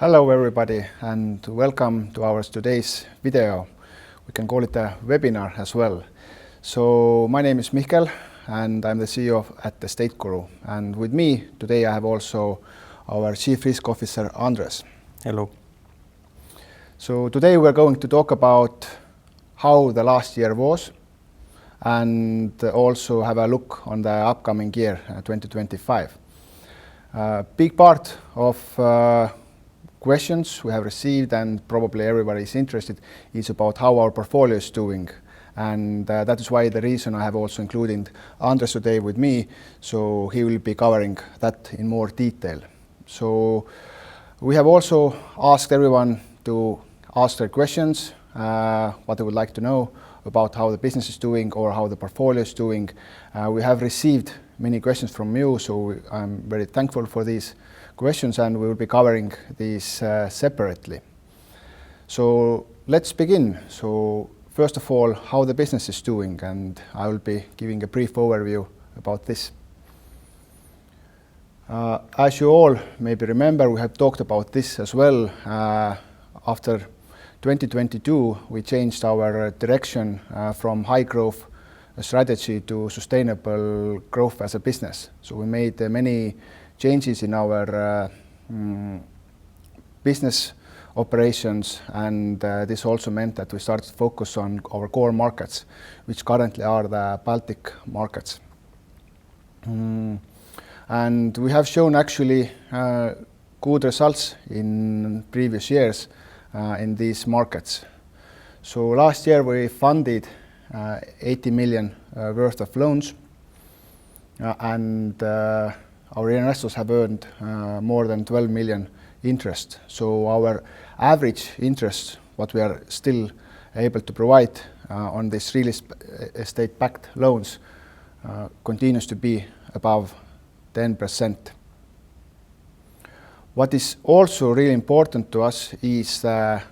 Hello everybody and welcome to our today's video. We can call it a webinar as well. So my name is Mihkel and I'm the CEO at Estateguru, and with me today I have also our Chief Risk Officer Andres. Hello. So today we're going to talk about how the last year was and also have a look on the upcoming year 2025. Big part of questions we have received, and probably everybody is interested, is about how our portfolio is doing, and that is why the reason I have also included Andres today with me, so he will be covering that in more detail. So we have also asked everyone to ask their questions, what they would like to know about how the business is doing or how the portfolio is doing. We have received many questions from you, so I'm very thankful for these questions, and we will be covering these separately. So let's begin. So first of all, how the business is doing, and I will be giving a brief overview about this. As you all maybe remember, we have talked about this as well. After 2022, we changed our direction from high growth strategy to sustainable growth as a business. So we made many changes in our business operations, and this also meant that we started to focus on our core markets, which currently are the Baltic markets. And we have shown actually good results in previous years in these markets. So last year we funded 80 million worth of loans, and our investors have earned more than 12 million interest. So our average interest, what we are still able to provide on these real estate-backed loans, continues to be above 10%. What is also really important to us is the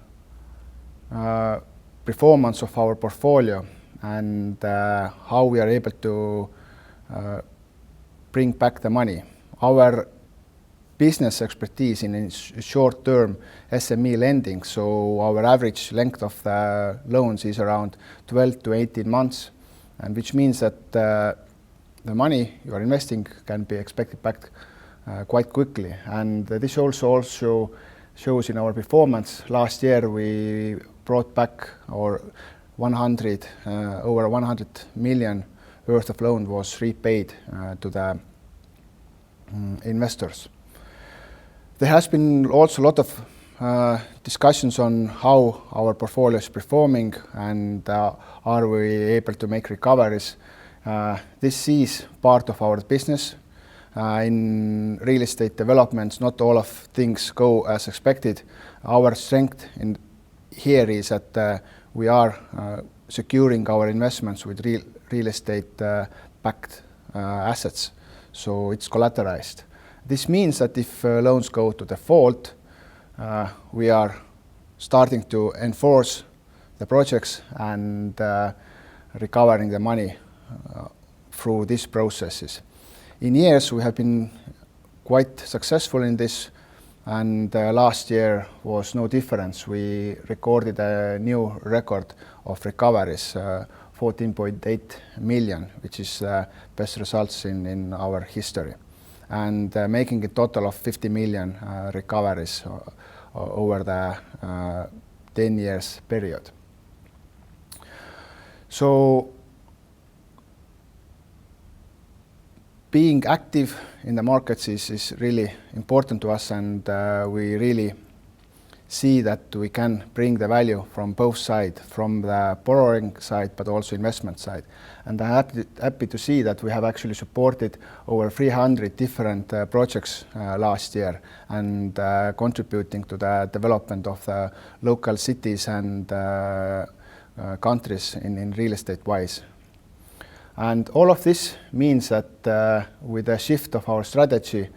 performance of our portfolio and how we are able to bring back the money. Our business expertise in short-term SME lending, so our average length of the loans is around 12 to 18 months, and which means that the money you are investing can be expected back quite quickly. And this also shows in our performance. Last year we brought back over 100 million worth of loan was repaid to the investors. There has been also a lot of discussions on how our portfolio is performing and are we able to make recoveries. This is part of our business. In real estate developments, not all of things go as expected. Our strength in here is that we are securing our investments with real estate backed assets, so it's collateralized. This means that if loans go to default, we are starting to enforce the projects and recovering the money through these processes. In years we have been quite successful in this, and last year was no difference. We recorded a new record of recoveries, 14.8 million, which is best results in our history, and making a total of 50 million recoveries over the 10 years period. So being active in the markets is really important to us, and we really see that we can bring the value from both sides, from the borrowing side but also investment side. And I'm happy to see that we have actually supported over 300 different projects last year, and contributing to the development of the local cities and countries in real estate wise. And all of this means that with the shift of our strategy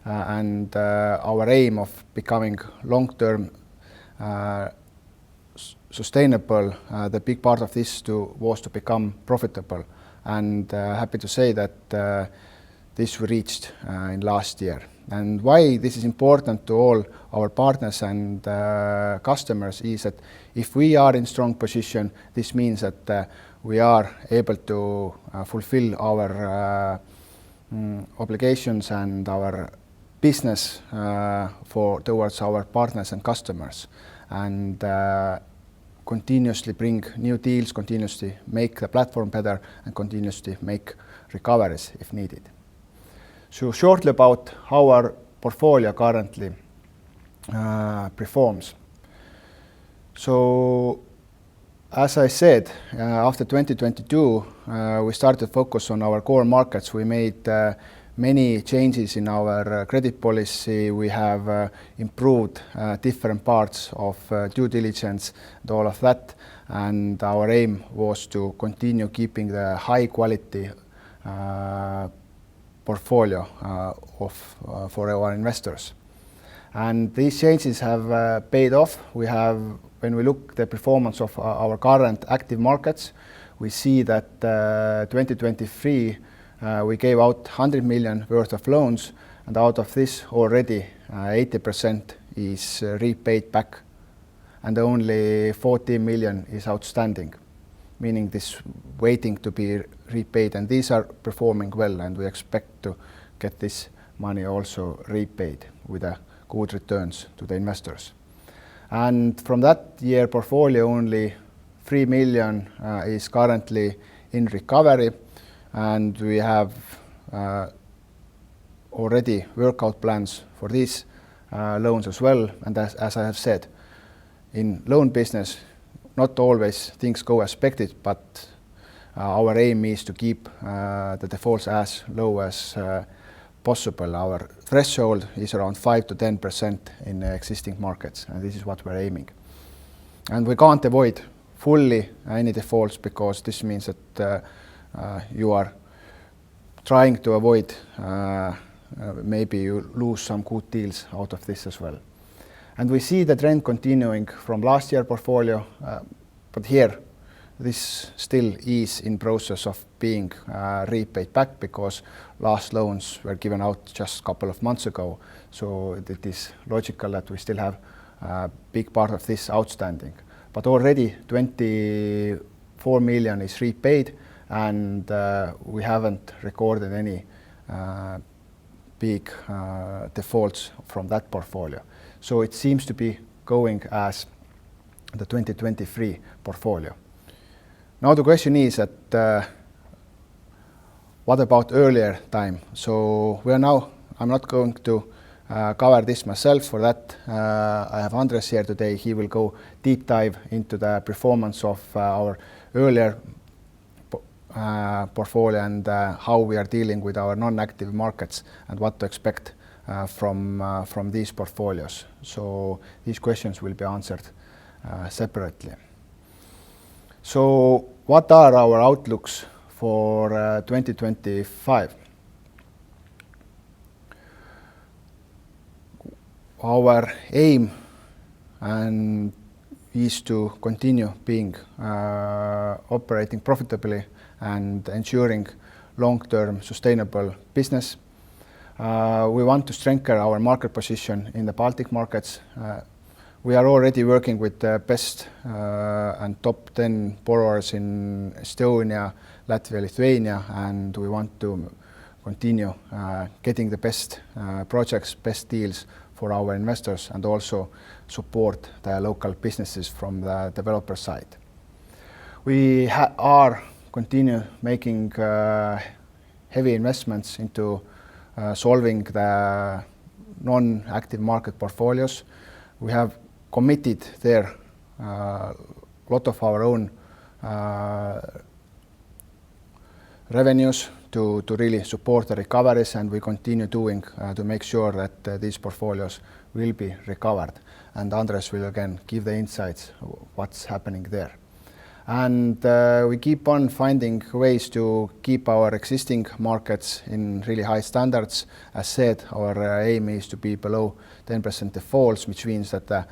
and our aim of becoming long-term sustainable, the big part of this was to become profitable. And happy to say that this we reached in last year. And why this is important to all our partners and customers is that if we are in strong position, this means that we are able to fulfill our obligations and our business towards our partners and customers, and continuously bring new deals, continuously make the platform better, and continuously make recoveries if needed. So shortly about how our portfolio currently performs. So as I said, after 2022, we started to focus on our core markets. We made many changes in our credit policy. We have improved different parts of due diligence and all of that. And our aim was to continue keeping the high quality portfolio for our investors. And these changes have paid off. We have, when we look at the performance of our current active markets, we see that 2023 we gave out 100 million worth of loans, and out of this already 80% is repaid back, and only 14 million is outstanding, meaning this waiting to be repaid, and these are performing well, and we expect to get this money also repaid with good returns to the investors. And from that year portfolio, only 3 million is currently in recovery, and we have already workout plans for these loans as well. And as I have said, in loan business, not always things go as expected, but our aim is to keep the defaults as low as possible. Our threshold is around 5 to 10% in existing markets, and this is what we're aiming. And we can't avoid fully any defaults, because this means that you are trying to avoid maybe you lose some good deals out of this as well. And we see the trend continuing from last year portfolio, but here this still is in process of being repaid back, because last loans were given out just a couple of months ago. So it is logical that we still have a big part of this outstanding. But already 24 million is repaid, and we haven't recorded any big defaults from that portfolio. So it seems to be going as the 2023 portfolio. Now the question is that what about earlier time? So we are now, I'm not going to cover this myself. For that I have Andres here today. He will go deep dive into the performance of our earlier portfolio and how we are dealing with our non-active markets and what to expect from these portfolios. So these questions will be answered separately. So what are our outlooks for 2025? Our aim is to continue being operating profitably and ensuring long-term sustainable business. We want to strengthen our market position in the Baltic markets. We are already working with the best and top 10 borrowers in Estonia, Latvia, Lithuania, and we want to continue getting the best projects, best deals for our investors, and also support the local businesses from the developer side. We are continue making heavy investments into solving the non-active market portfolios. We have committed there a lot of our own revenues to really support the recoveries, and we continue doing to make sure that these portfolios will be recovered. And Andres will again give the insights what's happening there. And we keep on finding ways to keep our existing markets in really high standards. As said, our aim is to be below 10% defaults, which means that the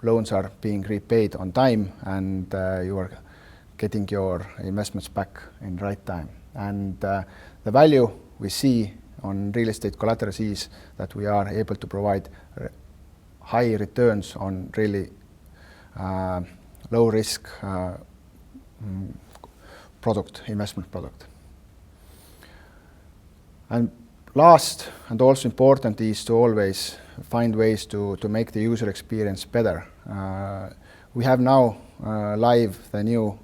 loans are being repaid on time, and you are getting your investments back in right time. And the value we see on real estate collaterals is that we are able to provide high returns on really low risk investment product. And last and also important is to always find ways to make the user experience better. We have now live the new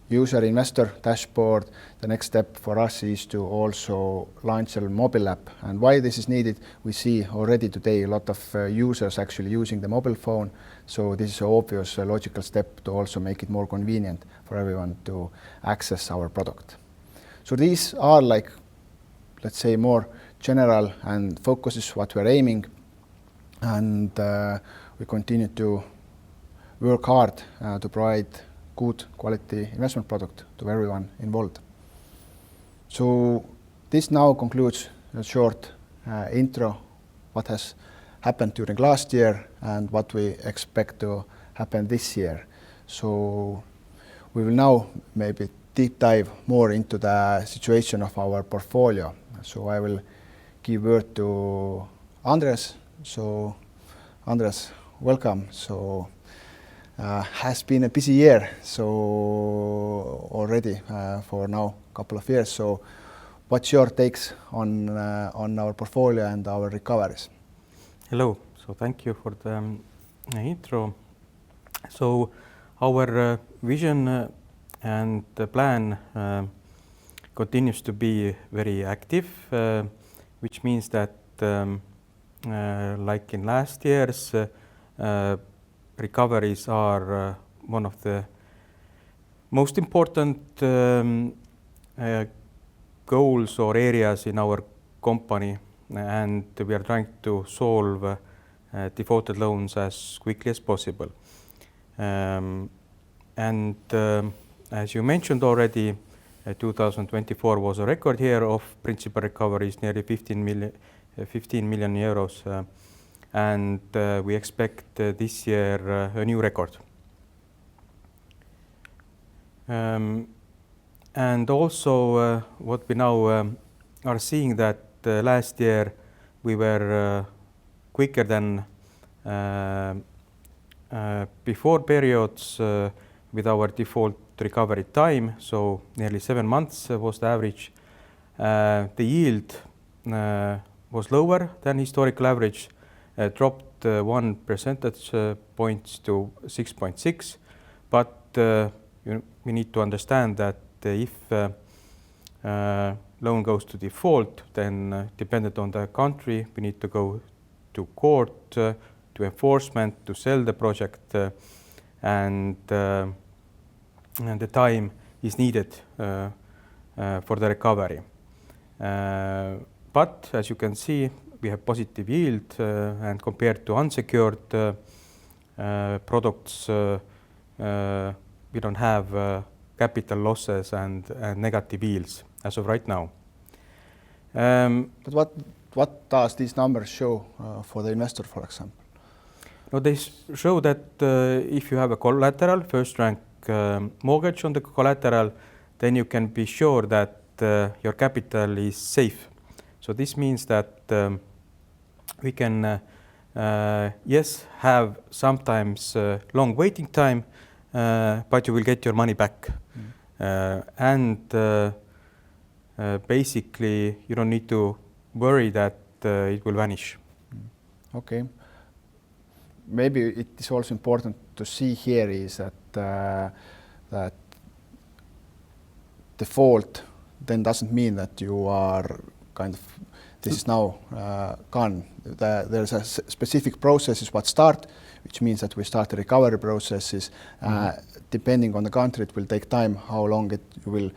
user investor dashboard. The next step for us is to also launch a mobile app. And why this is needed, we see already today a lot of users actually using the mobile phone. So this is an obvious logical step to also make it more convenient for everyone to access our product. So these are like, let's say, more general and focuses what we're aiming. And we continue to work hard to provide good quality investment product to everyone involved. So this now concludes a short intro what has happened during last year and what we expect to happen this year. So we will now maybe deep dive more into the situation of our portfolio. So I will give word to Andres. So Andres, welcome. So has been a busy year, so already for now a couple of years. So what's your takes on our portfolio and our recoveries? Hello. So thank you for the intro. So our vision and the plan continues to be very active, which means that like in last years, recoveries are one of the most important goals or areas in our company, and we are trying to solve defaulted loans as quickly as possible. And as you mentioned already, 2024 was a record year of principal recoveries, nearly 15 million euros. And we expect this year a new record. And also what we now are seeing that last year we were quicker than before periods with our default recovery time, so nearly 7 months was the average. The yield was lower than historical average, dropped 1 percentage points to 6.6, but we need to understand that if loan goes to default, then dependent on the country, we need to go to court, to enforcement, to sell the project, and the time is needed for the recovery. But as you can see, we have positive yield, and compared to unsecured products, we don't have capital losses and negative yields as of right now. But what does these numbers show for the investor, for example? No, they show that if you have a collateral, first rank mortgage on the collateral, then you can be sure that your capital is safe. So this means that we can, yes, have sometimes long waiting time, but you will get your money back. And basically, you don't need to worry that it will vanish. Okay. Maybe it is also important to see here is that that default then doesn't mean that you are kind of, this is now gone. There's a specific processes what start, which means that we start the recovery processes. Depending on the country, it will take time, how long it will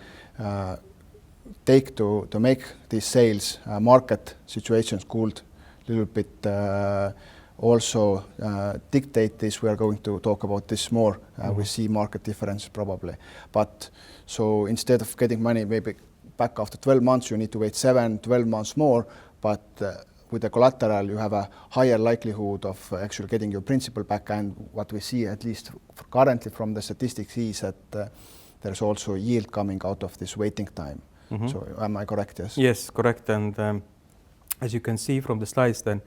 take to make these sales. Market situations could a little bit also dictate this. We are going to talk about this more. We see market difference probably. But so instead of getting money maybe back after 12 months, you need to wait 7-12 months more. But with the collateral, you have a higher likelihood of actually getting your principal back. And what we see, at least currently from the statistics, is that there's also yield coming out of this waiting time. So am I correct? Yes. Yes, correct. And as you can see from the slides, then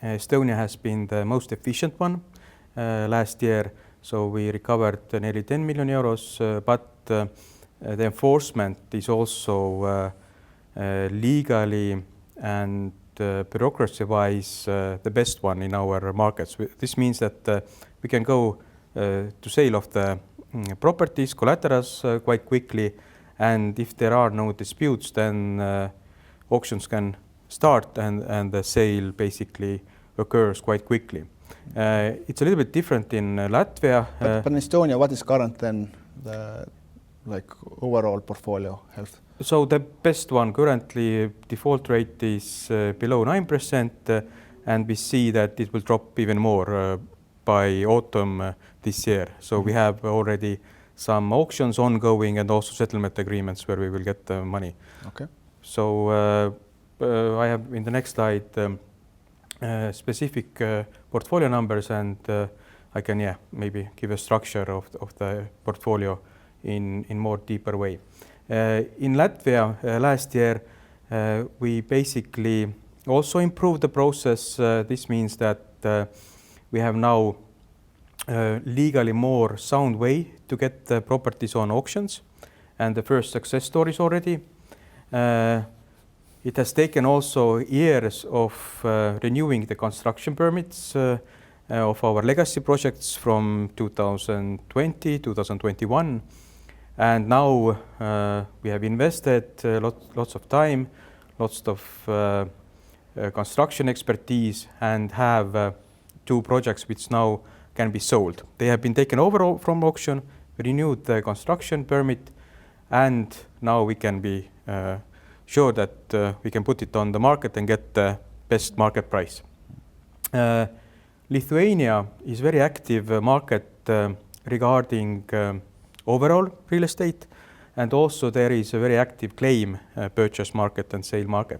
Estonia has been the most efficient one last year. So we recovered nearly 10 million euros, but the enforcement is also legally and bureaucracy-wise the best one in our markets. This means that we can go to sale of the properties, collaterals quite quickly, and if there are no disputes, then auctions can start and the sale basically occurs quite quickly. It's a little bit different in Latvia. But in Estonia, what is current then the overall portfolio health? So the best one currently, default rate is below 9%, and we see that it will drop even more by autumn this year. So we have already some auctions ongoing and also settlement agreements where we will get the money. Okay. So I have in the next slide specific portfolio numbers, and I can maybe give a structure of the portfolio in more deeper way. In Latvia last year we basically also improved the process. This means that we have now legally more sound way to get the properties on auctions, and the first success stories already. It has taken also years of renewing the construction permits of our legacy projects from 2020, 2021. And now we have invested lots of time, lots of construction expertise, and have 2 projects which now can be sold. They have been taken over from auction, renewed the construction permit, and now we can be sure that we can put it on the market and get the best market price. Lithuania is very active market regarding overall real estate, and also there is a very active claim purchase market and sale market.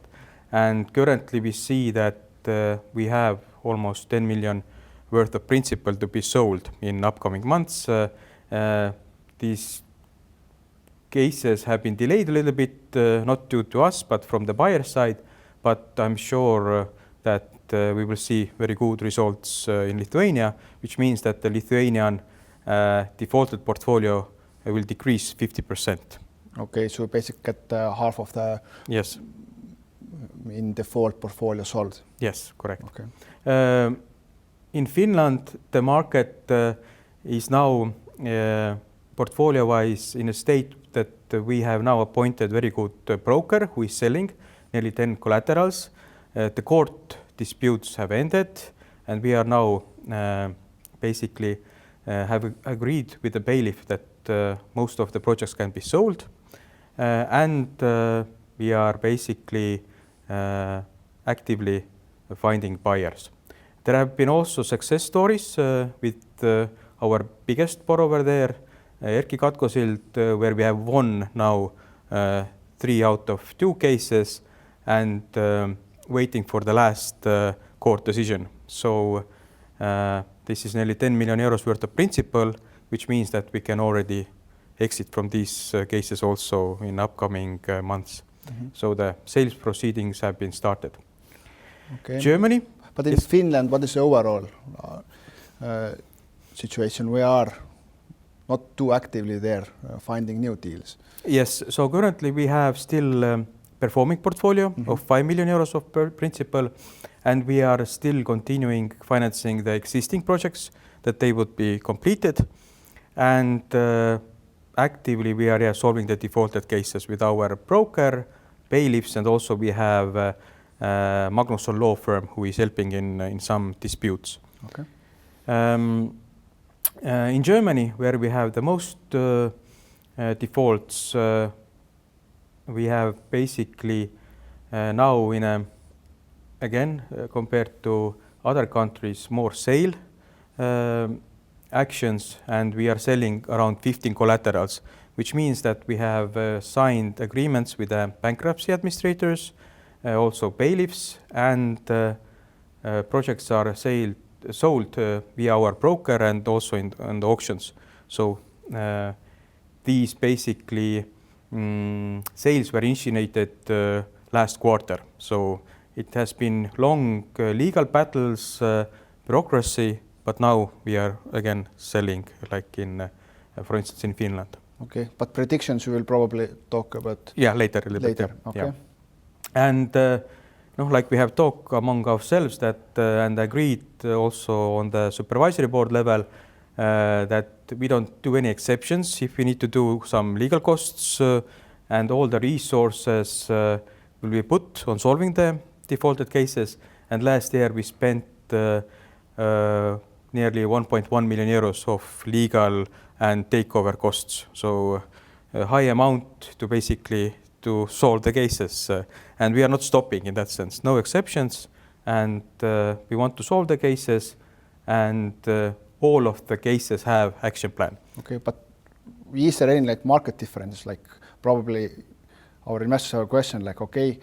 And currently we see that we have almost 10 million worth of principal to be sold in upcoming months. These cases have been delayed a little bit, not due to us, but from the buyer side. But I'm sure that we will see very good results in Lithuania, which means that the Lithuanian defaulted portfolio will decrease 50%. Okay, so basically get half of the in default portfolio sold. Yes, correct. Okay. In Finland, the market is now portfolio-wise in a state that we have now appointed very good broker who is selling nearly 10 collaterals. The court disputes have ended, and we are now basically have agreed with the bailiff that most of the projects can be sold, and we are basically actively finding buyers. There have been also success stories with our biggest borrower there, Erki Katkosild, where we have won now 3 out of 2 cases and waiting for the last court decision. So this is nearly 10 million euros worth of principal, which means that we can already exit from these cases also in upcoming months. So the sales proceedings have been started. Okay. Germany. But in Finland, what is the overall situation? We are not too actively there finding new deals. Yes, so currently we have still performing portfolio of 5 million euros of principal, and we are still continuing financing the existing projects that they would be completed. And actively we are solving the defaulted cases with our broker, bailiffs, and also we have Magnusson law firm who is helping in some disputes. Okay. In Germany, where we have the most defaults, we have basically now again compared to other countries more sale actions, and we are selling around 15 collaterals, which means that we have signed agreements with the bankruptcy administrators, also bailiffs, and projects are sold via our broker and also in the auctions. So these basically sales were initiated last quarter. So it has been long legal battles, bureaucracy, but now we are again selling, like in, for instance, in Finland. Okay, but predictions you will probably talk about. Yeah, later a little bit. Later, okay. Yeah. And like we have talked among ourselves that and agreed also on the supervisory board level that we don't do any exceptions if we need to do some legal costs, and all the resources will be put on solving the defaulted cases. And last year we spent nearly 1.1 million euros of legal and takeover costs. So a high amount to basically to solve the cases. And we are not stopping in that sense, no exceptions. And we want to solve the cases, and all of the cases have action plan. Okay, but is there any like market difference? Like probably our investors have a question like, okay,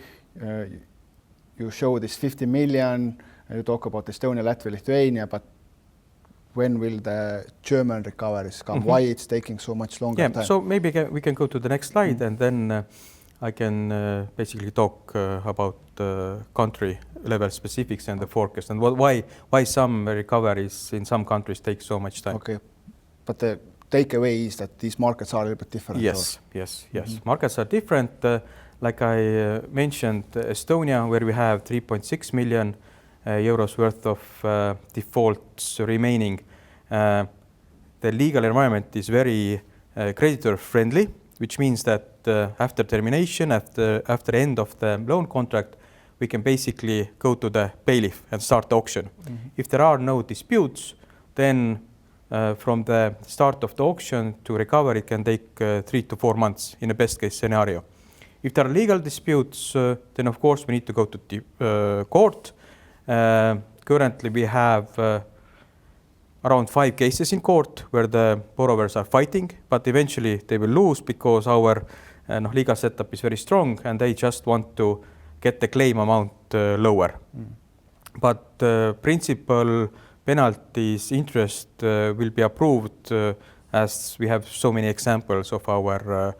you show this 50 million, and you talk about Estonia, Latvia, Lithuania, but when will the German recoveries come? Why it's taking so much longer time? So maybe we can go to the next slide, and then I can basically talk about country level specifics and the forecast, and why some recoveries in some countries take so much time. Okay, but the takeaway is that these markets are a little bit different. Yes. Markets are different. Like I mentioned, Estonia, where we have 3.6 million euros worth of defaults remaining. The legal environment is very creditor friendly, which means that after termination, after end of the loan contract, we can basically go to the bailiff and start the auction. If there are no disputes, then from the start of the auction to recovery, it can take 3 to 4 months in a best case scenario. If there are legal disputes, then of course we need to go to the court. Currently we have around 5 cases in court where the borrowers are fighting, but eventually they will lose because our legal setup is very strong and they just want to get the claim amount lower. But principal penalties, interest will be approved as we have so many examples of our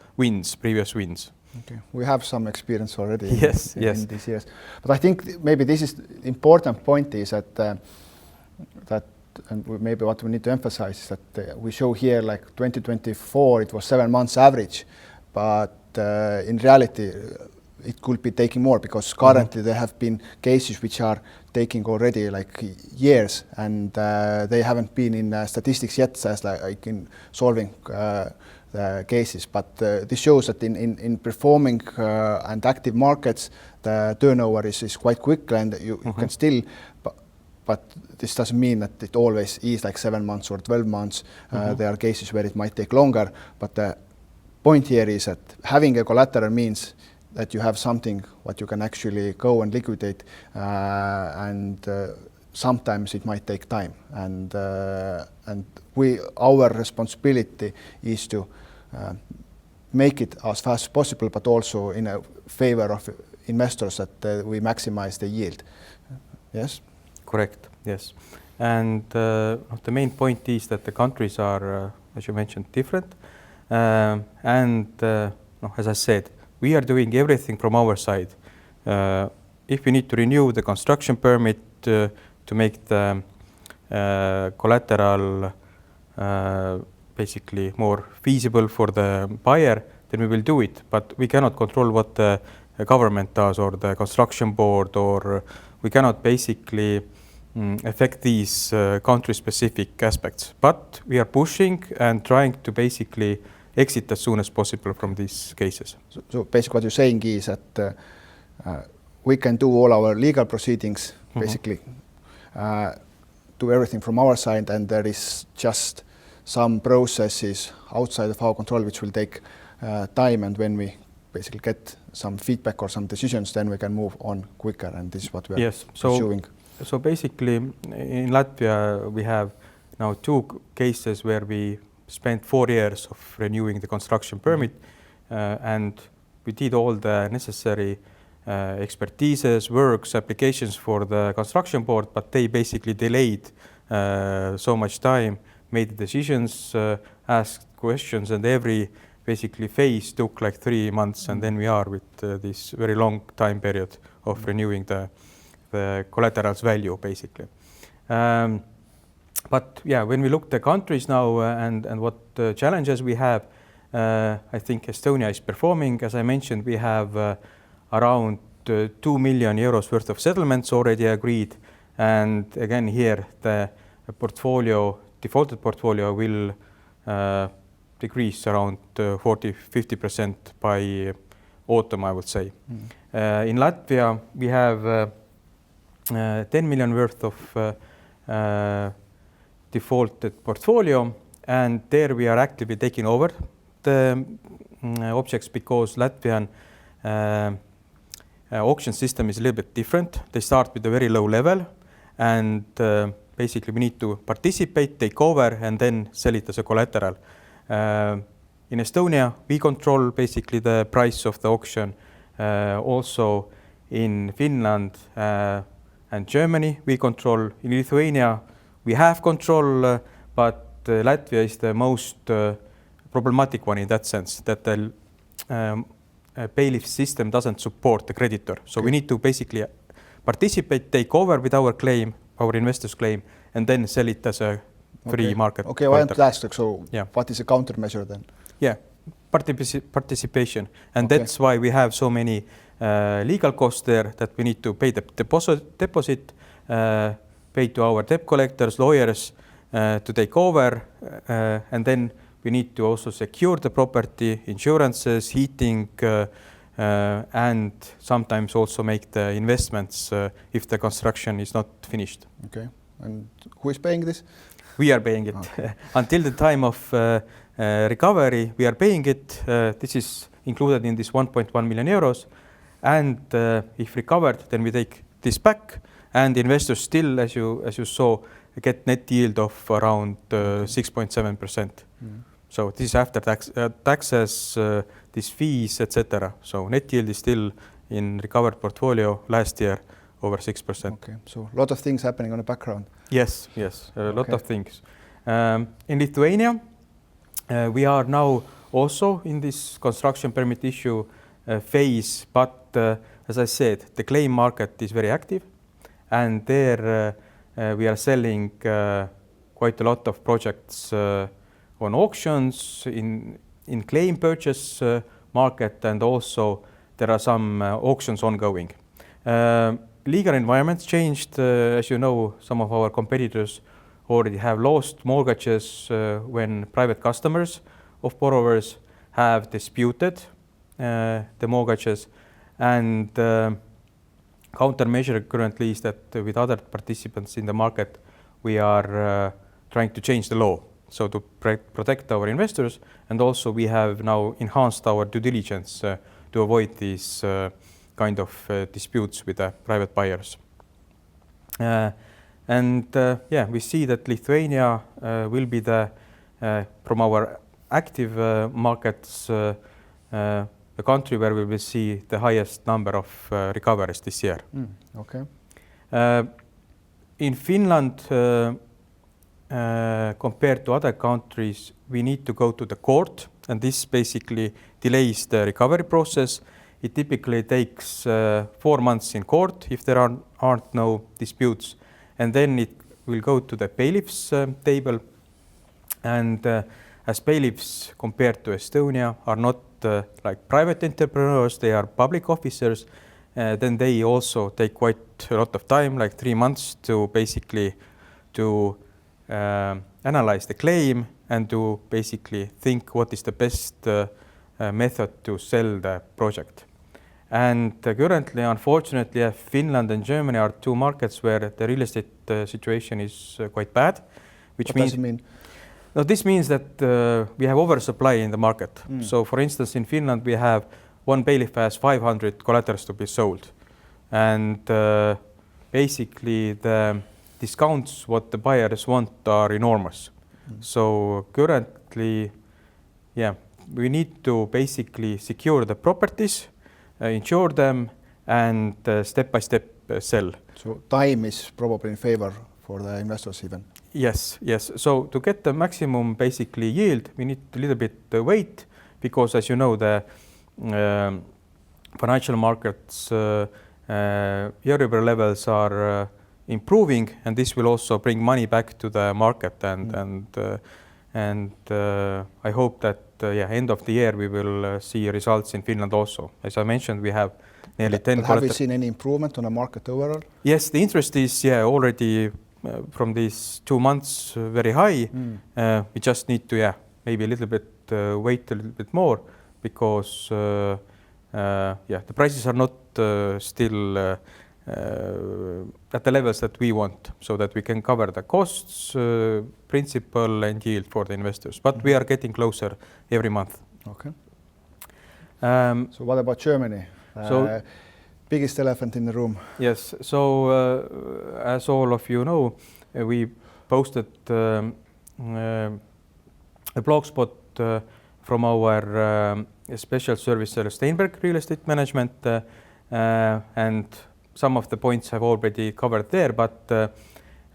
previous wins. Okay, we have some experience already in these years. But I think maybe this is the important point is that and maybe what we need to emphasize is that we show here like 2024, it was 7 months average, but in reality, it could be taking more because currently there have been cases which are taking already like years, and they haven't been in statistics yet as like in solving the cases. But this shows that in performing and active markets, the turnover is quite quick, and you can still. But this doesn't mean that it always is like 7 months or 12 months. There are cases where it might take longer. But the point here is that having a collateral means that you have something what you can actually go and liquidate, and sometimes it might take time. And our responsibility is to make it as fast as possible, but also in a favor of investors that we maximize the yield. Yes. Correct, yes. And the main point is that the countries are, as you mentioned, different. As I said, we are doing everything from our side. If we need to renew the construction permit to make the collateral basically more feasible for the buyer, then we will do it. But we cannot control what the government does or the construction board, or we cannot basically affect these country-specific aspects. But we are pushing and trying to basically exit as soon as possible from these cases. So basically what you're saying is that we can do all our legal proceedings, basically do everything from our side, and there is just some processes outside of our control which will take time, and when we basically get some feedback or some decisions, then we can move on quicker, and this is what we are pursuing. So basically in Latvia we have now 2 cases where we spent 4 years of renewing the construction permit, and we did all the necessary expertises, works, applications for the construction board, but they basically delayed so much time, made decisions, asked questions, and every basically phase took like 3 months, and then we are with this very long time period of renewing the collateral's value, basically. But yeah, when we look at the countries now and what challenges we have, I think Estonia is performing. As I mentioned, we have around 2 million euros worth of settlements already agreed. And again, here the defaulted portfolio will decrease around 40-50% by autumn, I would say. In Latvia, we have 10 million worth of defaulted portfolio, and there we are actively taking over the objects because Latvian auction system is a little bit different. They start with a very low level, and basically we need to participate, take over, and then sell it as a collateral. In Estonia, we control basically the price of the auction. Also in Finland and Germany, we control. In Lithuania, we have control, but Latvia is the most problematic one in that sense, that the bailiff system doesn't support the creditor. So we need to basically participate, take over with our claim, our investors' claim, and then sell it as a free market. Okay, I want to ask, so yeah. What is a countermeasure then? Yeah, participation. And that's why we have so many legal costs there, that we need to pay the deposit, pay to our debt collectors, lawyers to take over, and then we need to also secure the property, insurances, heating, and sometimes also make the investments if the construction is not finished. Okay, and who is paying this? We are paying it. Okay. Until the time of recovery, we are paying it. This is included in this 1.1 million euros. And if recovered, then we take this back. And investors still, as you saw, get net yield of around 6.7%. So this is after taxes, these fees, etc. So net yield is still in recovered portfolio last year over 6%. Okay, so a lot of things happening on the background. Yes, a lot of things. In Lithuania, we are now also in this construction permit issue phase, but as I said, the claim market is very active, and there we are selling quite a lot of projects on auctions in claim purchase market, and also there are some auctions ongoing. Legal environment's changed. As you know, some of our competitors already have lost mortgages when private customers of borrowers have disputed the mortgages, and countermeasure currently is that with other participants in the market, we are trying to change the law. So to protect our investors, and also we have now enhanced our due diligence to avoid these kind of disputes with the private buyers. Yeah, we see that Lithuania will be from our active markets, the country where we will see the highest number of recoveries this year. Okay. In Finland, compared to other countries, we need to go to the court, and this basically delays the recovery process. It typically takes 4 months in court if there aren't no disputes, and then it will go to the bailiffs table. And as bailiffs, compared to Estonia, are not like private entrepreneurs, they are public officers, then they also take quite a lot of time, like 3 months, to basically analyze the claim and to basically think what is the best method to sell the project. And currently, unfortunately, Finland and Germany are 2 markets where the real estate situation is quite bad. What does it mean? No, this means that we have oversupply in the market. So, for instance, in Finland, we have one bailiff has 500 collaterals to be sold. And basically, the discounts what the buyers want are enormous. So currently, yeah, we need to basically secure the properties, insure them, and step by step sell. So time is probably in favor for the investors even. Yes. So to get the maximum basically yield, we need a little bit wait. because as you know, the financial markets Euribor levels are improving, and this will also bring money back to the market. And I hope that end of the year we will see results in Finland also. As I mentioned, we have nearly 10. But have you seen any improvement on the market overall? Yes, the interest is already from these 2 months very high. We just need to maybe a little bit wait a little bit more, because the prices are not still at the levels that we want, so that we can cover the costs, principal and yield for the investors. But we are getting closer every month. Okay. So what about Germany? Biggest elephant in the room. Yes. So as all of you know, we posted a blog spot from our special servicer Steinberg Real Estate Management, and some of the points have already covered there, but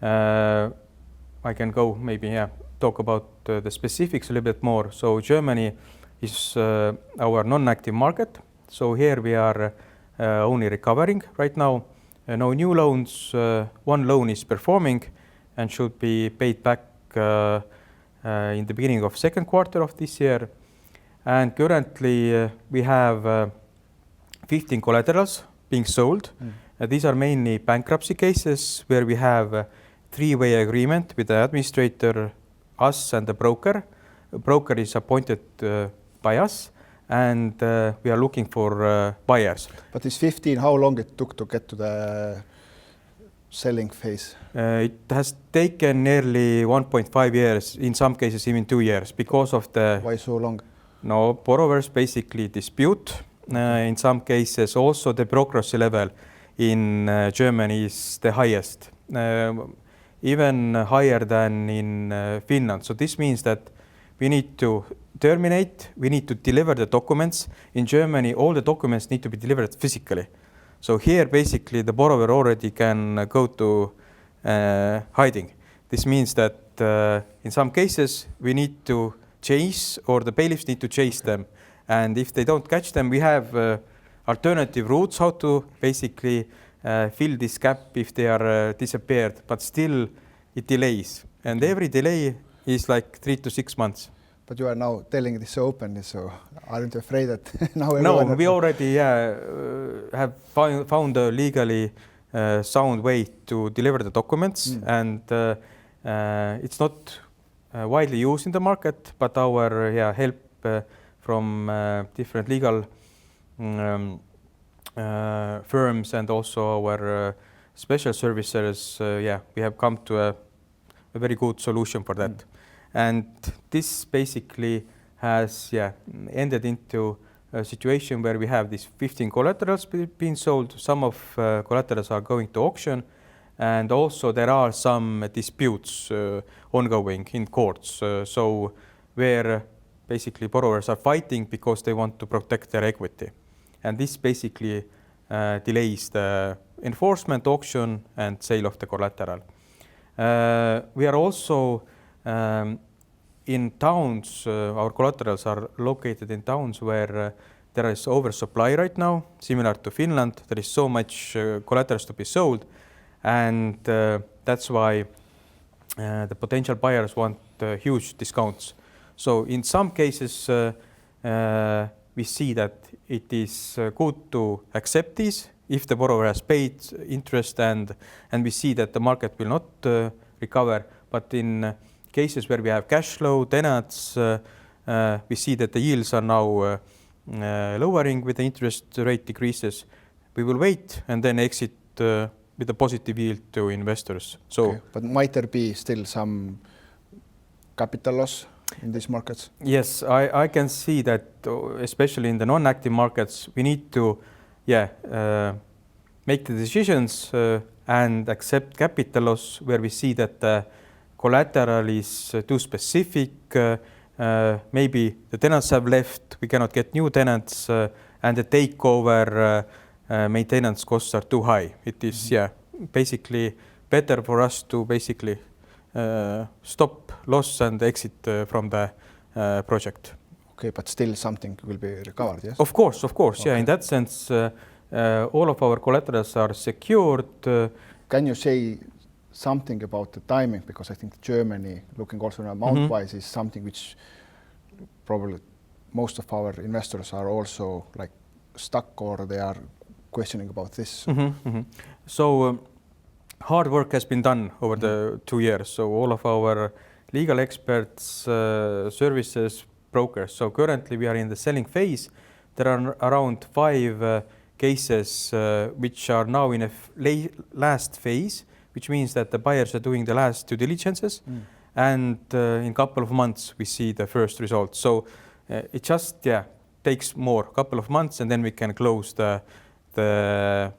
I can go maybe talk about the specifics a little bit more. So Germany is our non-active market. So here we are only recovering right now. No new loans. One loan is performing and should be paid back in the beginning of second quarter of this year. And currently we have 15 collaterals being sold. These are mainly bankruptcy cases where we have a three-way agreement with the administrator, us and the broker. A broker is appointed by us, and we are looking for buyers. But this 15, how long it took to get to the selling phase? It has taken nearly 1.5 years, in some cases even 2 years, because of the... Why so long? No, borrowers basically dispute. In some cases also the bureaucracy level in Germany is the highest, even higher than in Finland. So this means that we need to terminate, we need to deliver the documents. In Germany, all the documents need to be delivered physically. So here basically the borrower already can go to hiding. This means that in some cases we need to chase, or the bailiffs need to chase them. And if they don't catch them, we have alternative routes how to basically fill this gap if they are disappeared, but still it delays. And every delay is like 3 to 6 months. But you are now telling this openly, so aren't you afraid that now No, we already have found a legally sound way to deliver the documents, and it's not widely used in the market, but our help from different legal firms and also our special services, we have come to a very good solution for that. And this basically has ended into a situation where we have these 15 collaterals being sold. Some of collaterals are going to auction, and also there are some disputes ongoing in courts. So where basically borrowers are fighting because they want to protect their equity. And this basically delays the enforcement, auction and sale of the collateral. We are also in towns, our collaterals are located in towns where there is oversupply right now, similar to Finland. There is so much collaterals to be sold, and that's why the potential buyers want huge discounts. So in some cases, we see that it is good to accept these if the borrower has paid interest, and we see that the market will not recover. But in cases where we have cash flow tenants, we see that the yields are now lowering with the interest rate decreases. We will wait and then exit with a positive yield to investors. So, okay. But might there be still some capital loss in these markets? Yes, I can see that, especially in the non-active markets, we need to make the decisions and accept capital loss where we see that the collateral is too specific. Maybe the tenants have left, we cannot get new tenants, and the takeover maintenance costs are too high. It is basically better for us to basically stop loss and exit from the project. Okay, but still something will be recovered, yes? Of course, Okay. yeah. In that sense, all of our collaterals are secured. Can you say something about the timing? Because I think Germany, looking also amount-wise, is something which probably most of our investors are also like stuck, or they are questioning about this. So hard work has been done over the 2 years. So all of our legal experts, services, brokers. So currently we are in the selling phase. There are around 5 cases which are now in a last phase, which means that the buyers are doing the last due diligences. And in a couple of months we see the first results. So it just takes more, couple of months, and then we can close the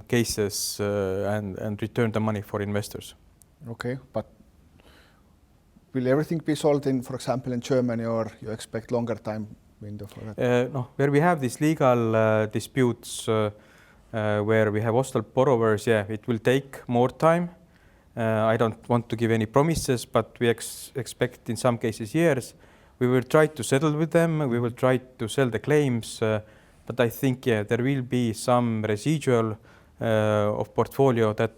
cases and return the money for investors. Okay, but will everything be solved in, for example, in Germany, or you expect longer time window for that? No, where we have these legal disputes where we have hostile borrowers, it will take more time. I don't want to give any promises, but we expect in some cases years. We will try to settle with them. We will try to sell the claims, but I think there will be some residual of portfolio that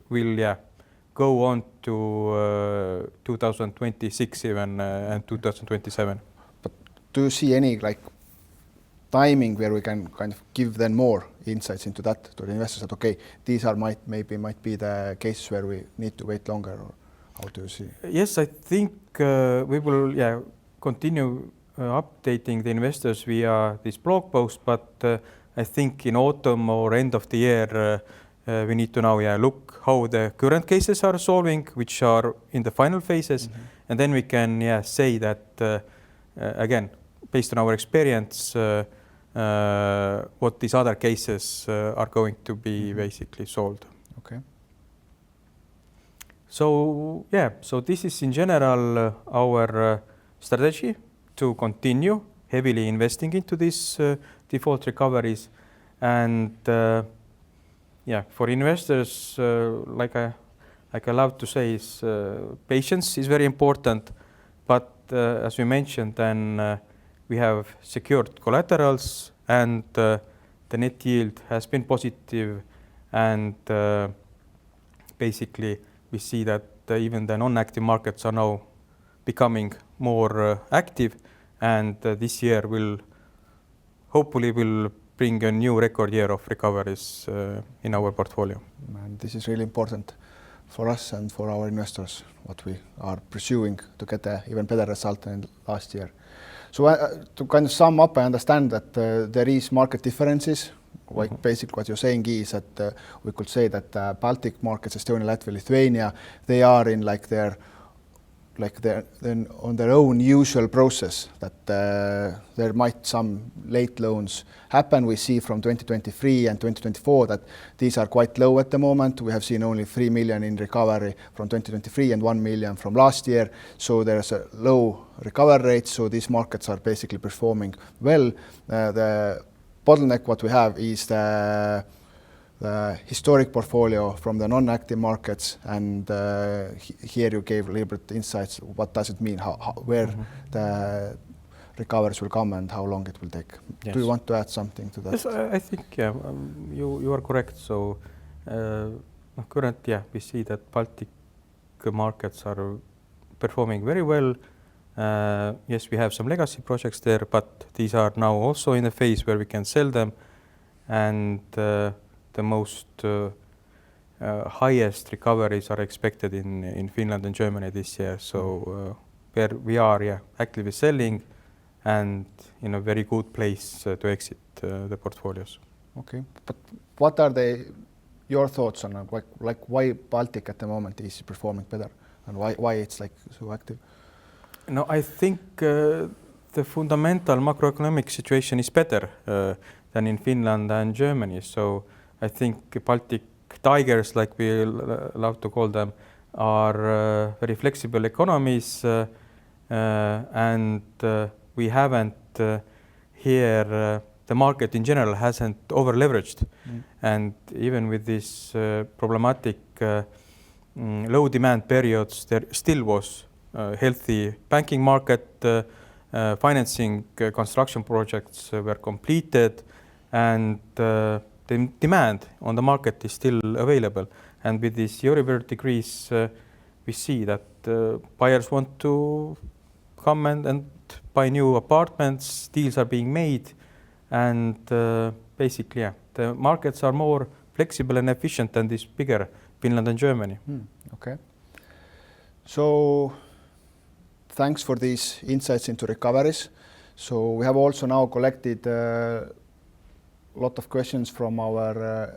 will go on to 2026 even and 2027. But do you see any like timing where we can kind of give them more insights into that to the investors that okay, these are might be the cases where we need to wait longer, or how do you see? Yes, I think we will continue updating the investors via this blog post, but I think in autumn or end of the year we need to now look how the current cases are solving, which are in the final phases, and then we can say that again, based on our experience, what these other cases are going to be basically solved. Okay. So so this is in general our strategy to continue heavily investing into these default recoveries, and for investors, like I love to say, is patience is very important. But as we mentioned, then we have secured collaterals, and the net yield has been positive, and basically we see that even the non-active markets are now becoming more active, and this year will hopefully bring a new record year of recoveries in our portfolio. And this is really important for us and for our investors, what we are pursuing to get an even better result than last year. So to kind of sum up, I understand that there is market differences. Like basically what you're saying is that we could say that Baltic markets, Estonia, Latvia, Lithuania, they are in on their own usual process, that there might some late loans happen. We see from 2023 and 2024 that these are quite low at the moment. We have seen only 3 million in recovery from 2023 and 1 million from last year. So there's a low recovery rate. So these markets are basically performing well. The bottleneck what we have is the historic portfolio from the non-active markets, and here you gave a little bit insights. What does it mean? Where the recoveries will come and how long it will take? Yes. Do you want to add something to that? Yes, I think you are correct. So currently, we see that Baltic markets are performing very well. Yes, we have some legacy projects there, but these are now also in a phase where we can sell them, and the most highest recoveries are expected in Finland and Germany this year. So where we are actively selling and in a very good place to exit the portfolios. Okay, but what are your thoughts on like why Baltic at the moment is performing better, and why it's like so active? No, I think the fundamental macroeconomic situation is better than in Finland and Germany. So I think Baltic tigers, like we love to call them, are very flexible economies, and we haven't here the market in general hasn't over leveraged, and even with this problematic low demand periods, there still was a healthy banking market, financing construction projects were completed, and the demand on the market is still available. And with this Euribor decrease, we see that buyers want to come and buy new apartments, deals are being made, and basically, yeah, the markets are more flexible and efficient than this bigger Finland and Germany. Okay. So thanks for these insights into recoveries. So we have also now collected a lot of questions from our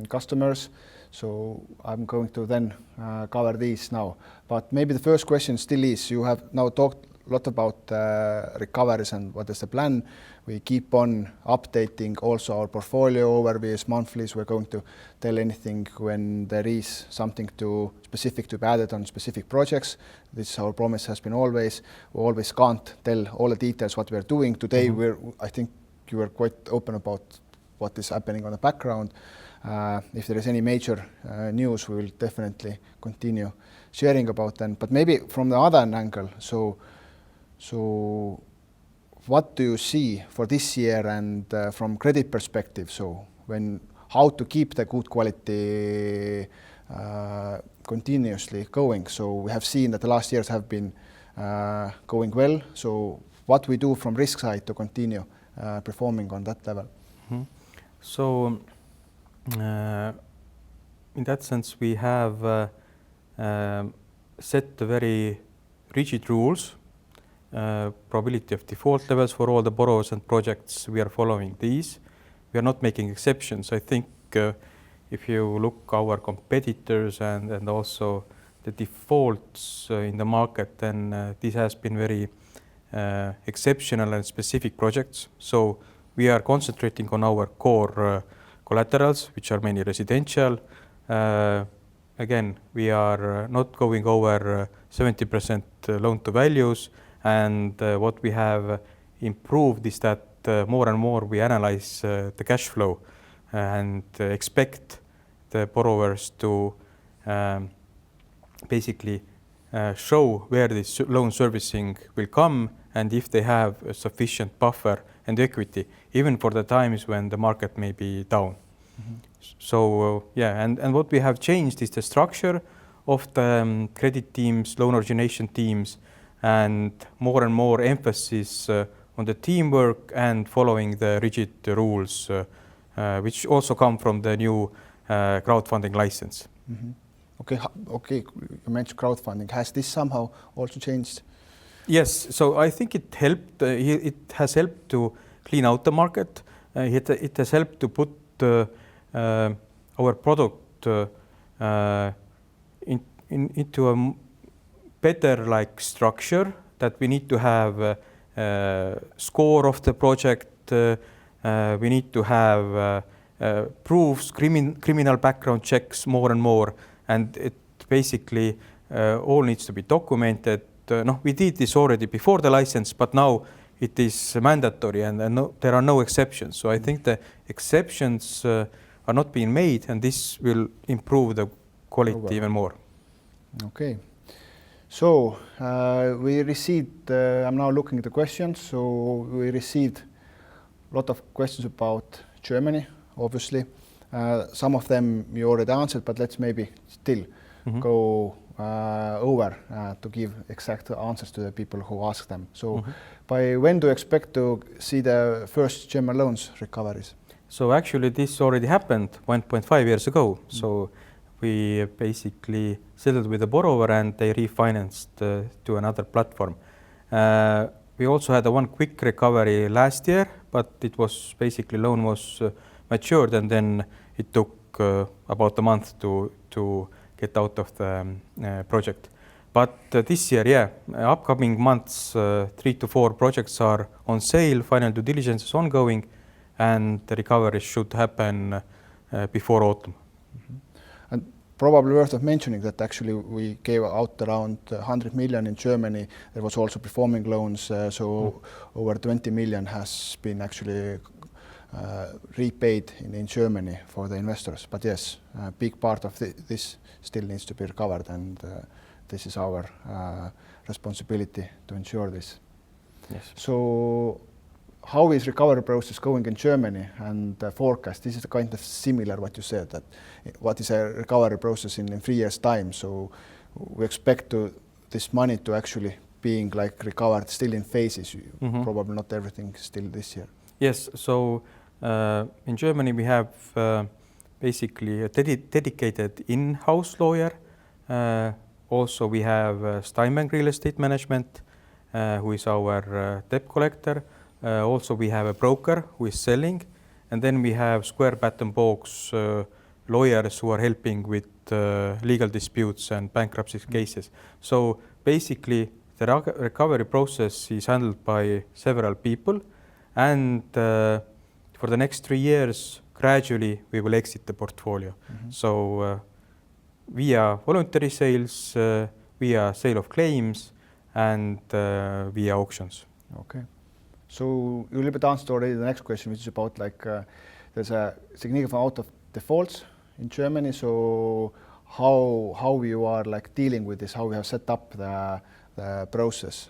customers. So I'm going to then cover these now. But maybe the first question still is, you have now talked a lot about recoveries and what is the plan. We keep on updating also our portfolio overviews monthly. So we're going to tell anything when there is something specific to be added on specific projects. This our promise has been always. We always can't tell all the details what we're doing. Today, I think you were quite open about what is happening on the background. If there is any major news, we will definitely continue sharing about them. But maybe from the other angle, so what do you see for this year and from credit perspective? So how to keep the good quality continuously going? So we have seen that the last years have been going well. So what we do from risk side to continue performing on that level? So in that sense, we have set very rigid rules, probability of default levels for all the borrowers and projects. We are following these. We are not making exceptions. I think if you look our competitors and also the defaults in the market, then this has been very exceptional and specific projects. So we are concentrating on our core collaterals, which are mainly residential. Again, we are not going over 70% loan to values. And what we have improved is that more and more we analyze the cash flow and expect the borrowers to basically show where this loan servicing will come and if they have a sufficient buffer and equity, even for the times when the market may be down. So, yeah, and what we have changed is the structure of the credit teams, loan origination teams, and more emphasis on the teamwork and following the rigid rules, which also come from the new crowdfunding license. Okay, you mentioned crowdfunding. Has this somehow also changed? Yes, so I think it helped. It has helped to clean out the market. It has helped to put our product into a better structure, that we need to have a score of the project. We need to have proofs, criminal background checks more and more, and it basically all needs to be documented. We did this already before the license, but now it is mandatory, and there are no exceptions. So I think the exceptions are not being made, and this will improve the quality even more. Okay. So we received, I'm now looking at the questions. So we received a lot of questions about Germany, obviously. Some of them you already answered, but let's maybe still go over to give exact answers to the people who ask them. So by when do you expect to see the first German loans recoveries? So actually this already happened 1.5 years ago. So we basically settled with the borrower and they refinanced to another platform. We also had one quick recovery last year, but it was basically loan was matured, and then it took about a month to get out of the project. But this year, upcoming months, 3 to 4 projects are on sale, final due diligence is ongoing, and the recovery should happen before autumn. And probably worth of mentioning that actually we gave out around 100 million in Germany. There was also performing loans, so over 20 million has been actually repaid in Germany for the investors. But yes, a big part of this still needs to be recovered, and this is our responsibility to ensure this. Yes. So how is recovery process going in Germany and the forecast? This is kind of similar what you said, that what is a recovery process in 3 years' time. So we expect this money to actually being like recovered still in phases, probably not everything still this year. Yes, so in Germany we have basically a dedicated in-house lawyer. Also we have Steinbank Real Estate Management, who is our debt collector. Also we have a broker who is selling, and then we have Square Batten Box lawyers who are helping with legal disputes and bankruptcy cases. So basically the recovery process is handled by several people, and for the next 3 years gradually we will exit the portfolio. So via voluntary sales, via sale of claims, and via auctions. Okay. So you a little bit answered already the next question, which is about like there's a significant amount of defaults in Germany. So how you are like dealing with this, how we have set up the process?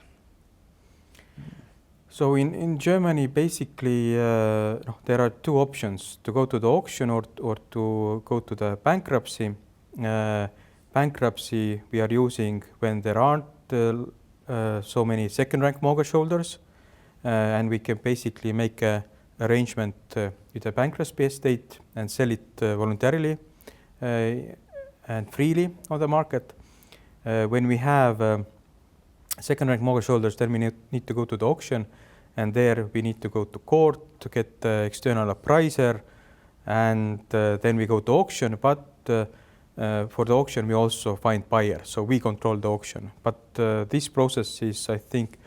So in Germany, basically, there are two options: to go to the auction or to go to the bankruptcy. Bankruptcy we are using when there aren't so many second-rank mortgage holders, and we can basically make an arrangement with a bankruptcy estate and sell it voluntarily and freely on the market. When we have second-rank mortgage holders, then we need to go to the auction, and there we need to go to court to get the external appraiser, and then we go to auction. But for the auction, we also find buyer, so we control the auction. But this process is, I think,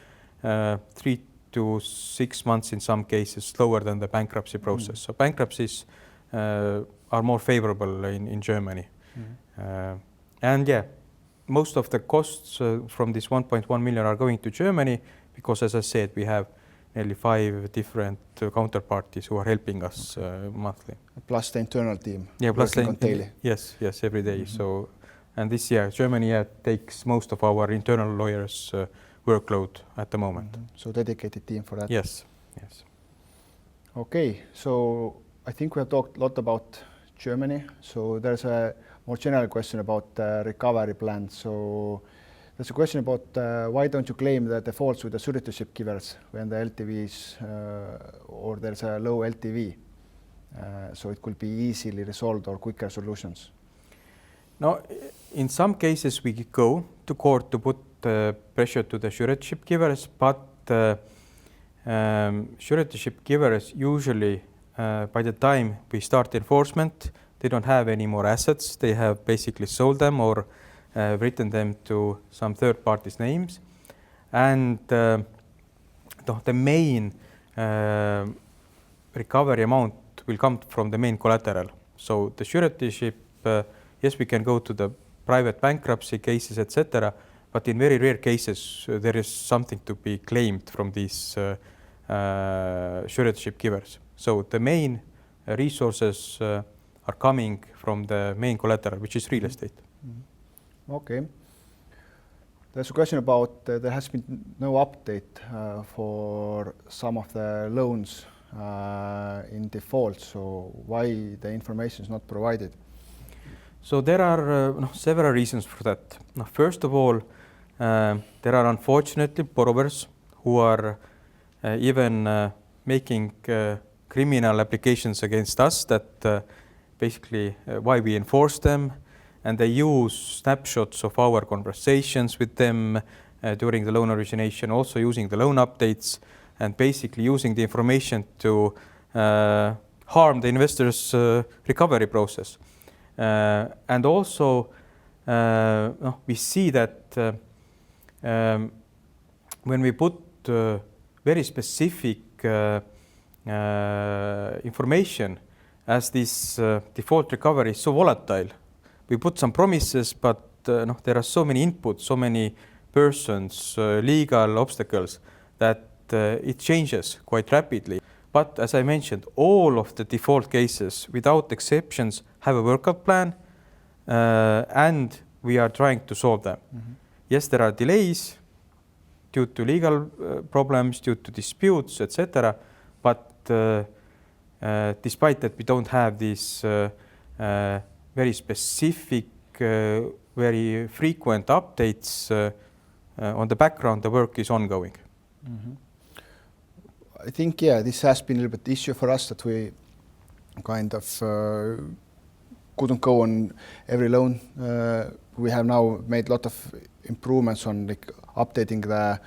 3 to 6 months in some cases slower than the bankruptcy process. So bankruptcies are more favorable in Germany. And yeah, most of the costs from this 1.1 million are going to Germany because, as I said, we have nearly 5 different counterparties who are helping us monthly. Plus the internal team. Yeah, plus the daily. Yes, every day. So, and this year, Germany takes most of our internal lawyers' workload at the moment. So dedicated team for that. Yes. Okay, so I think we have talked a lot about Germany. So there's a more general question about the recovery plan. So there's a question about why don't you claim the defaults with the suretyship givers when the LTVs or there's a low LTV, so it could be easily resolved or quicker solutions? No, in some cases we go to court to put pressure to the suretyship givers, but suretyship givers usually by the time we start enforcement, they don't have any more assets. They have basically sold them or written them to some third parties' names, and the main recovery amount will come from the main collateral. So the suretyship, yes, we can go to the private bankruptcy cases, etc., but in very rare cases there is something to be claimed from these suretyship givers. So the main resources are coming from the main collateral, which is real estate. Okay. There's a question about there has been no update for some of the loans in default. So why the information is not provided? So there are several reasons for that. First of all, there are unfortunately borrowers who are even making criminal applications against us, that basically why we enforce them, and they use snapshots of our conversations with them during the loan origination, also using the loan updates, and basically using the information to harm the investor's recovery process. And also we see that when we put very specific information, as this default recovery is so volatile, we put some promises, but there are so many inputs, so many persons, legal obstacles, that it changes quite rapidly. But as I mentioned, all of the default cases, without exceptions, have a workout plan, and we are trying to solve them. Yes, there are delays, due to legal problems, due to disputes, etc. But despite that, we don't have these very specific, very frequent updates on the background. The work is ongoing. Mm-hmm. I think, this has been a little bit issue for us that we kind of couldn't go on every loan. We have now made a lot of improvements on like updating the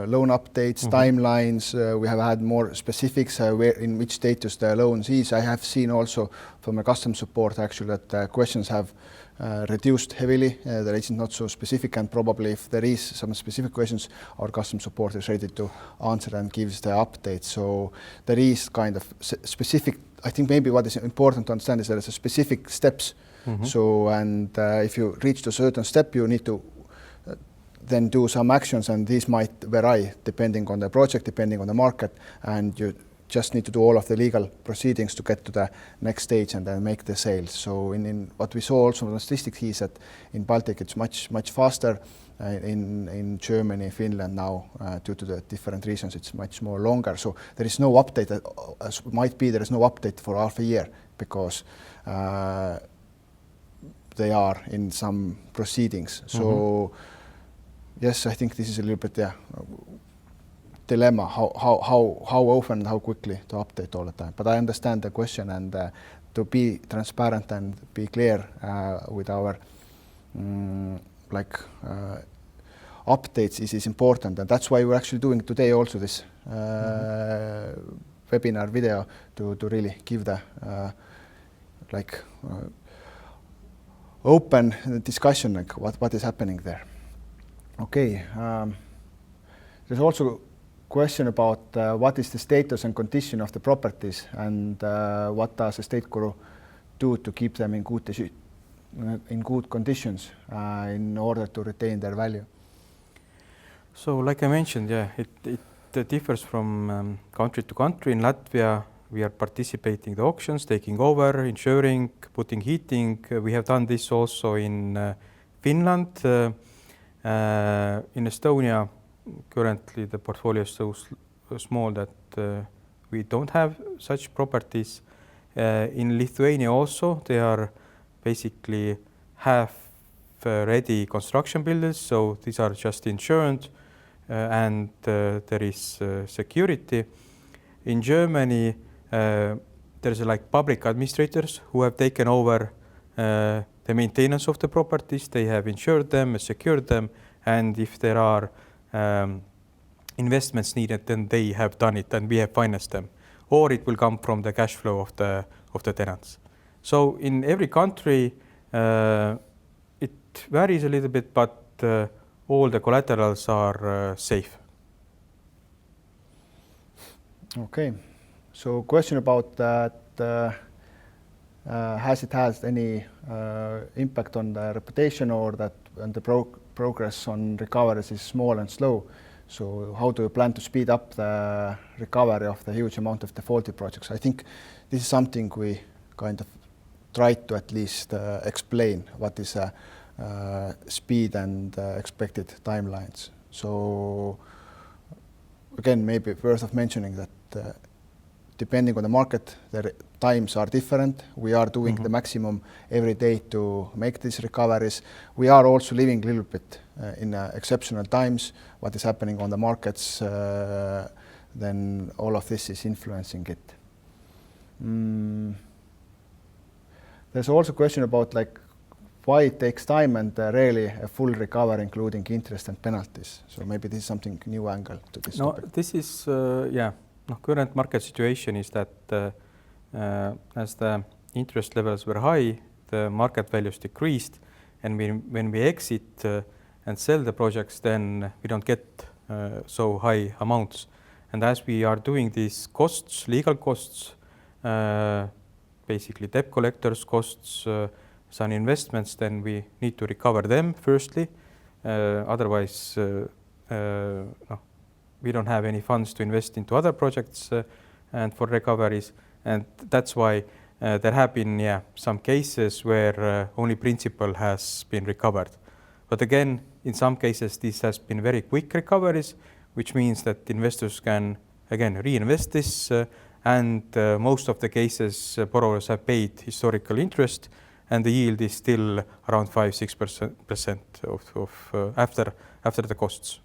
loan updates, timelines. We have had more specifics where in which status the loans is. I have seen also from a customer support actually that the questions have reduced heavily. There is not so specific, and probably if there is some specific questions, our customer support is ready to answer and gives the update. So there is kind of specific. I think maybe what is important to understand is there is a specific steps. So and if you reach to a certain step, you need to then do some actions, and these might vary depending on the project, depending on the market, and you just need to do all of the legal proceedings to get to the next stage and then make the sale. So in what we saw also in the statistics is that in Baltic it's much faster. In Germany, Finland now, due to the different reasons, it's much more longer. So there is no update, as might be there is no update for half a year because they are in some proceedings. So yes, I think this is a little bit dilemma, how often and how quickly to update all the time. But I understand the question, and to be transparent and be clear with our updates is important, and that's why we're actually doing today also this webinar video to really give the open discussion, like what is happening there. Okay, there's also a question about what is the status and condition of the properties, and what does Estateguru do to keep them in good conditions in order to retain their value. So like I mentioned, it differs from country to country. In Latvia, we are participating in the auctions, taking over, insuring, putting heating. We have done this also in Finland. In Estonia, currently the portfolio is so small that we don't have such properties. In Lithuania also, they are basically half ready construction buildings, so these are just insured and there is security. In Germany, there's public administrators who have taken over the maintenance of the properties. They have insured them, secured them, and if there are investments needed, then they have done it and we have financed them, or it will come from the cash flow of the tenants. So in every country, it varies a little bit, but all the collaterals are safe. Okay, so question about that, has it had any impact on the reputation, or that and the progress on recoveries is small and slow? So how do you plan to speed up the recovery of the huge amount of defaulted projects? I think this is something we kind of tried to at least explain what is speed and expected timelines. So again, maybe worth of mentioning that depending on the market, the times are different. We are doing the maximum every day to make these recoveries. We are also living a little bit in exceptional times. What is happening on the markets, then all of this is influencing it. There's also a question about why it takes time and rarely a full recovery, including interest and penalties. So maybe this is something new angle to this topic. This is, current market situation is that as the interest levels were high, the market values decreased, and when we exit and sell the projects, then we don't get so high amounts. And as we are doing these costs, legal costs, basically debt collectors costs, some investments, then we need to recover them firstly. Otherwise, we don't have any funds to invest into other projects and for recoveries. And that's why there have been some cases where only principal has been recovered. But again, in some cases, this has been very quick recoveries, which means that investors can, again, reinvest this. And most of the cases, borrowers have paid historical interest, and the yield is still around 5-6% of after the costs.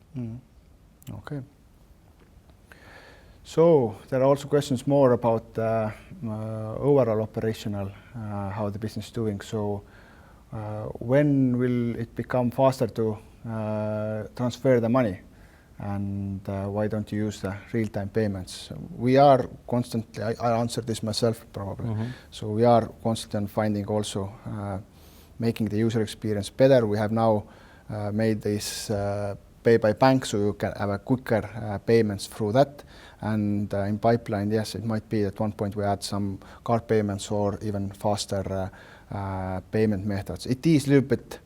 Okay. So there are also questions more about overall operational, how the business is doing. So when will it become faster to transfer the money, and why don't you use the real-time payments? We are constantly, I answered this myself probably. So we are constantly finding also making the user experience better. We have now made this pay by bank, so you can have a quicker payments through that. And in pipeline, yes, it might be at one point we add some card payments or even faster payment methods. It is a little bit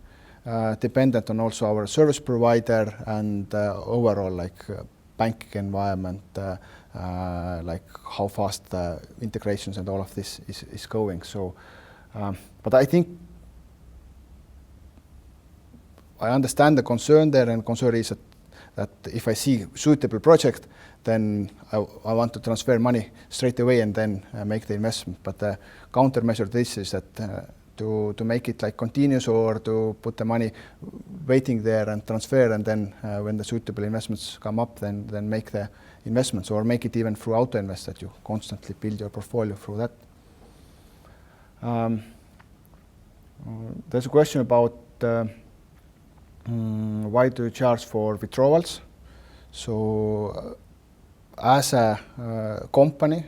dependent on also our service provider and overall like banking environment, like how fast the integrations and all of this is going. So, but I think I understand the concern there, and concern is that if I see suitable project, then I want to transfer money straight away and then make the investment. But the countermeasure to this is that to make it like continuous, or to put the money waiting there and transfer, and then when the suitable investments come up, then make the investments, or make it even through auto invest, that you constantly build your portfolio through that. There's a question about why do you charge for withdrawals? So as a company,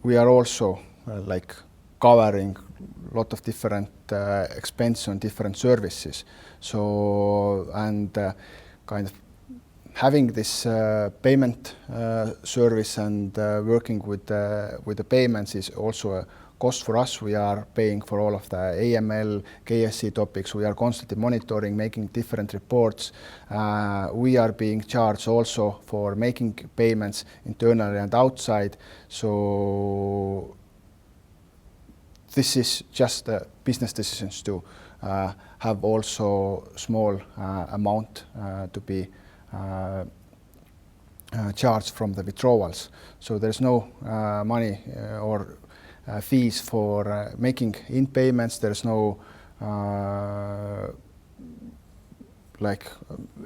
we are also like covering a lot of different expenses on different services. So, and kind of having this payment service and working with the payments is also a cost for us. We are paying for all of the AML, KYC topics. We are constantly monitoring, making different reports. We are being charged also for making payments internally and outside. So this is just the business decisions to have also small amount to be charged from the withdrawals. So there's no money or fees for making in payments. There's no like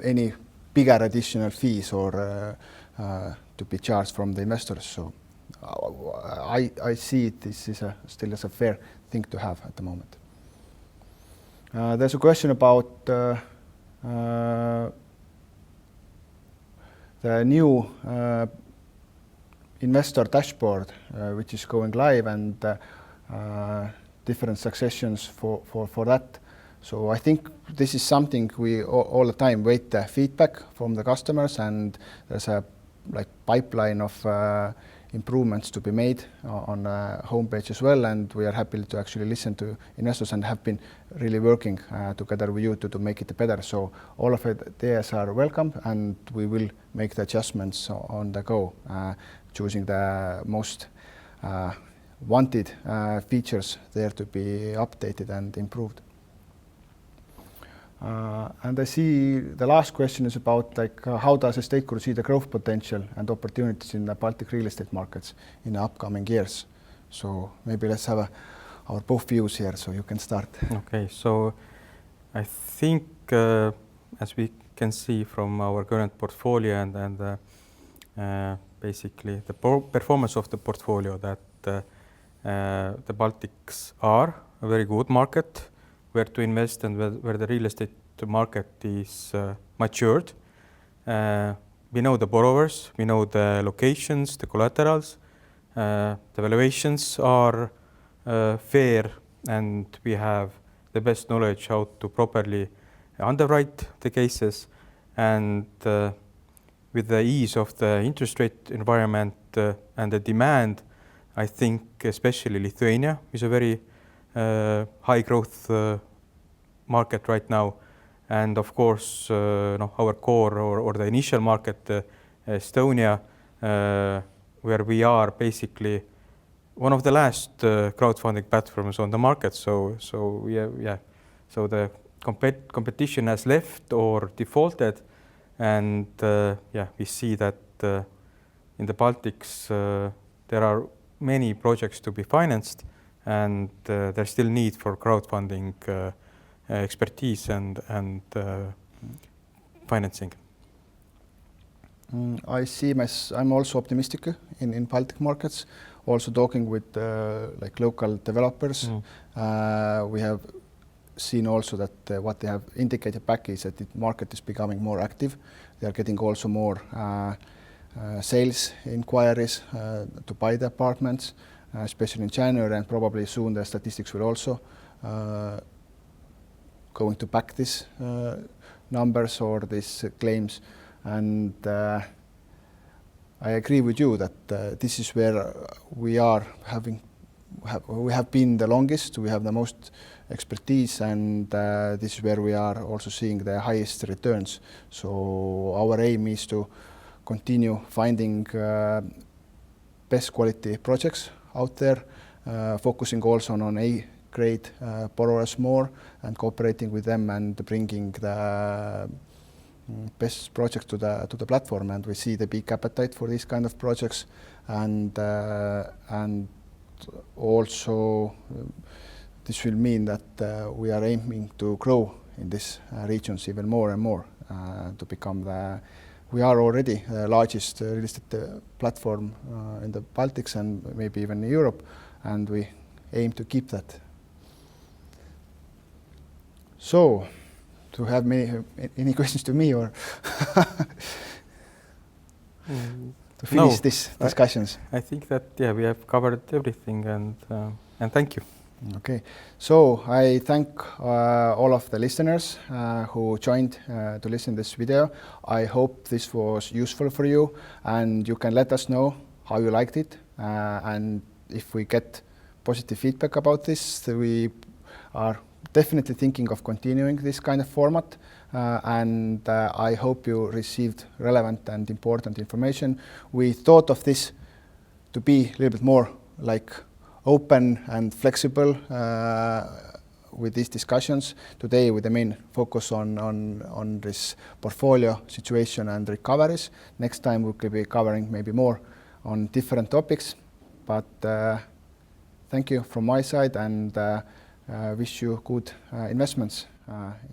any bigger additional fees or to be charged from the investors. So I see this is still as a fair thing to have at the moment. There's a question about the new investor dashboard, which is going live, and different successions for that. So I think this is something we all the time wait the feedback from the customers, and there's a like pipeline of improvements to be made on homepage as well, and we are happy to actually listen to investors and have been really working together with you to make it better. So all of it ideas are welcome, and we will make the adjustments on the go, choosing the most wanted features there to be updated and improved. And I see the last question is about like how does Estateguru see the growth potential and opportunities in the Baltic real estate markets in the upcoming years. So maybe let's have our both views here, so you can start. Okay, so I think as we can see from our current portfolio and basically the performance of the portfolio, that the Baltics are a very good market where to invest, and where the real estate market is matured. We know the borrowers, we know the locations, the collaterals, the valuations are fair, and we have the best knowledge how to properly underwrite the cases. And with the ease of the interest rate environment and the demand, I think especially Lithuania is a very high growth market right now. And of course, our core or the initial market, Estonia, where we are basically one of the last crowdfunding platforms on the market. So the competition has left or defaulted, and we see that in the Baltics there are many projects to be financed, and there's still need for crowdfunding expertise and financing. I'm also optimistic in Baltic markets. Also talking with like local developers, we have seen also that what they have indicated back is that the market is becoming more active. They are getting also more sales inquiries to buy the apartments, especially in January, and probably soon the statistics will also going to back these numbers or these claims. And I agree with you that this is where we are we have been the longest, we have the most expertise, and this is where we are also seeing the highest returns. So our aim is to continue finding best quality projects out there, focusing also on A-grade borrowers more and cooperating with them and bringing the best projects to the platform. And we see the big appetite for these kind of projects, and also this will mean that we are aiming to grow in these regions even more and more to become we are already the largest real estate platform in the Baltics and maybe even in Europe, and we aim to keep that. So, do you have any questions to me or to finish these discussions? I think that we have covered everything, and thank you. Okay, so I thank all of the listeners who joined to listen to this video. I hope this was useful for you, and you can let us know how you liked it, and if we get positive feedback about this, we are definitely thinking of continuing this kind of format, and I hope you received relevant and important information. We thought of this to be a little bit more like open and flexible with these discussions today, with the main focus on this portfolio situation and recoveries. Next time we could be covering maybe more on different topics, but thank you from my side, and wish you good investments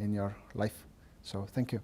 in your life. So thank you.